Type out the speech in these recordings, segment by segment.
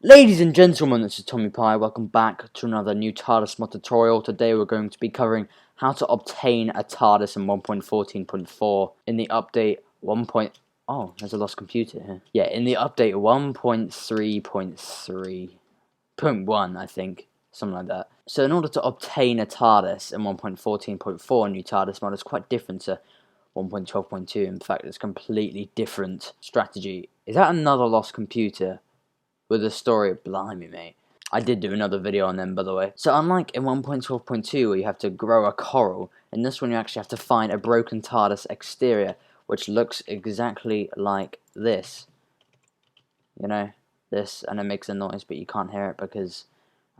Ladies and gentlemen, this is Tommy Pie. Welcome back to another new TARDIS Mod tutorial. Today we're going to be covering how to obtain a TARDIS in 1.14.4 in the update 1. Oh, there's a lost computer here. Yeah, in the update 1.3.3.1, I think. Something like that. So in order to obtain a TARDIS in 1.14.4, new TARDIS mod is quite different to 1.12.2. In fact, it's a completely different strategy. Is that another lost computer? With a story, blimey mate. I did do another video on them, by the way. So unlike in 1.12.2 where you have to grow a coral, in this one you actually have to find a broken TARDIS exterior, which looks exactly like this. You know, this, and it makes a noise, but you can't hear it because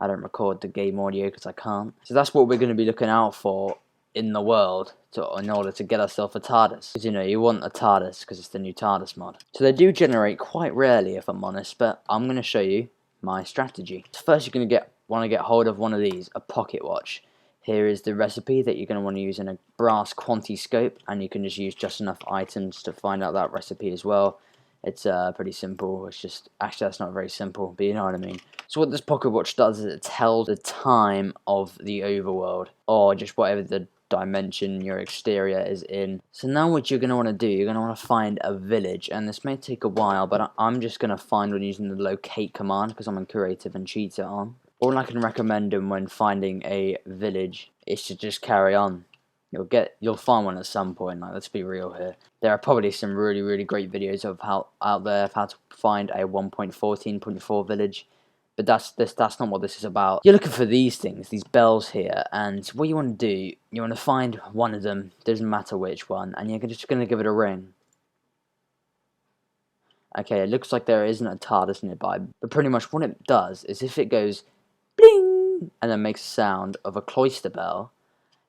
I don't record the game audio because I can't. So that's what we're going to be looking out for in the world in order to get ourselves a TARDIS. Because, you know, you want a TARDIS because it's the new TARDIS mod. So they do generate quite rarely, if I'm honest, but I'm going to show you my strategy. So first you're going to want to get hold of one of these, a pocket watch. Here is the recipe that you're going to want to use in a brass quanti scope, and you can just use just enough items to find out that recipe as well. It's pretty simple. It's just, actually that's not very simple, but you know what I mean. So what this pocket watch does is it tells the time of the overworld, or just whatever the dimension your exterior is in. So now what you're going to want to do, you're going to want to find a village, and this may take a while, but I'm just going to find one using the locate command because I'm on creative and cheats it on. All I can recommend when finding a village is to just carry on. You'll find one at some point. Like, let's be real here. There are probably some really great videos of how to find a 1.14.4 village. But that's not what this is about. You're looking for these things, these bells here, and what you want to do, you want to find one of them, doesn't matter which one, and you're just going to give it a ring. Okay, it looks like there isn't a TARDIS nearby, but pretty much what it does is if it goes bling and then makes a sound of a cloister bell,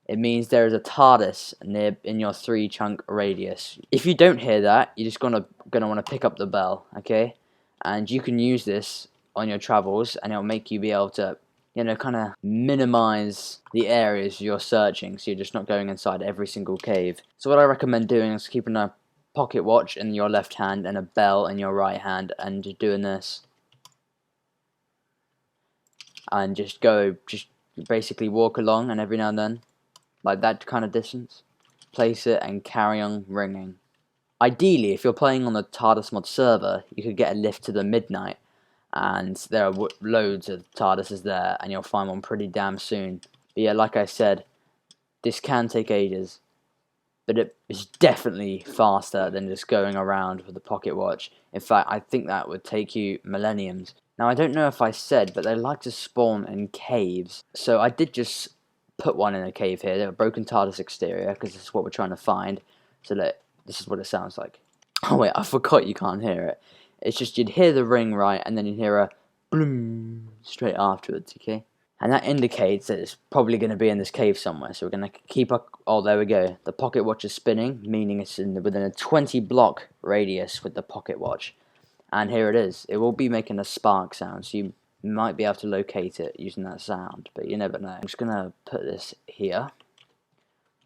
it means there is a TARDIS near in your 3-chunk radius. If you don't hear that, you're just gonna want to pick up the bell, okay? And you can use this on your travels, and it'll make you be able to, you know, kind of minimize the areas you're searching, so you're just not going inside every single cave. So what I recommend doing is keeping a pocket watch in your left hand and a bell in your right hand, and just doing this, and just basically walk along, and every now and then, like that kind of distance, place it and carry on ringing. Ideally, if you're playing on the TARDIS mod server, you could get a lift to the midnight, and there are loads of TARDISes there, and you'll find one pretty damn soon. But yeah, like I said, this can take ages, but it is definitely faster than just going around with the pocket watch. In fact, I think that would take you millenniums. Now, I don't know if I said, but they like to spawn in caves, so I did just put one in a cave here. They're a broken TARDIS exterior, because this is what we're trying to find. So this is what it sounds like. Oh wait, I forgot you can't hear it. It's just you'd hear the ring, right, and then you'd hear a bloom straight afterwards, okay? And that indicates that it's probably going to be in this cave somewhere. So we're going to keep up. Oh, there we go. The pocket watch is spinning, meaning it's within a 20-block radius with the pocket watch. And here it is. It will be making a spark sound, so you might be able to locate it using that sound, but you never know. I'm just going to put this here,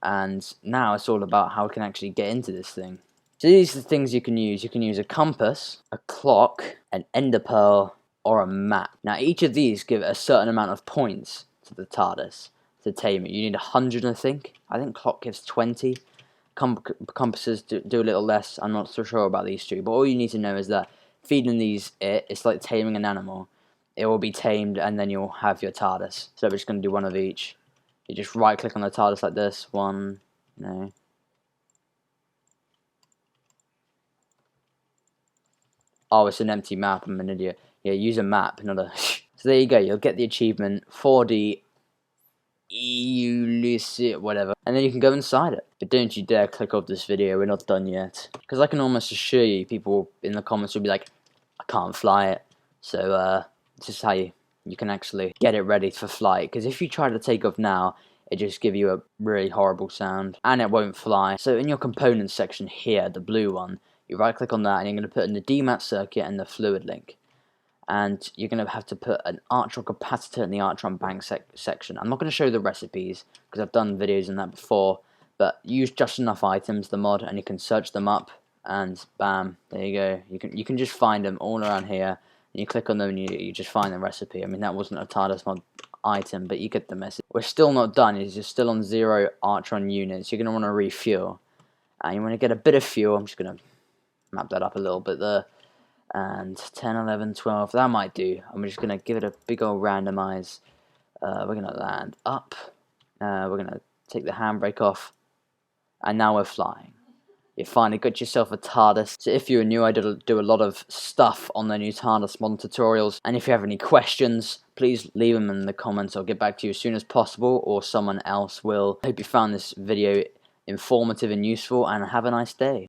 and now it's all about how we can actually get into this thing. So these are the things you can use. You can use a compass, a clock, an ender pearl, or a map. Now each of these give a certain amount of points to the TARDIS to tame it. You need 100, I think. I think clock gives 20. Compasses do a little less. I'm not so sure about these two, but all you need to know is that feeding these, it's like taming an animal. It will be tamed, and then you'll have your TARDIS. So we're just going to do one of each. You just right click on the TARDIS like this. One, no. Oh, it's an empty map. I'm an idiot. Yeah, use a map, not a. So there you go. You'll get the achievement 4D Ulysses, whatever, and then you can go inside it. But don't you dare click off this video. We're not done yet, because I can almost assure you, people in the comments will be like, "I can't fly it." So this is how you can actually get it ready for flight. Because if you try to take off now, it just give you a really horrible sound, and it won't fly. So in your components section here, the blue one, you right click on that, and you're going to put in the DMAT circuit and the fluid link. And you're going to have to put an Artron capacitor in the Artron bank section. I'm not going to show the recipes, because I've done videos on that before, but use just enough items, the mod, and you can search them up, and bam, there you go. You can just find them all around here. and you click on them and you just find the recipe. I mean, that wasn't a TARDIS mod item, but you get the message. We're still not done. You're still on 0 Archon units. You're going to want to refuel. And you want to get a bit of fuel. I'm just going to map that up a little bit there. And 10, 11, 12, that might do. I'm just going to give it a big old randomize. We're going to land up. We're going to take the handbrake off. And now we're flying. You finally got yourself a TARDIS. So if you're new, I do a lot of stuff on the new TARDIS mod tutorials. And if you have any questions, please leave them in the comments. I'll get back to you as soon as possible, or someone else will. I hope you found this video informative and useful, and have a nice day.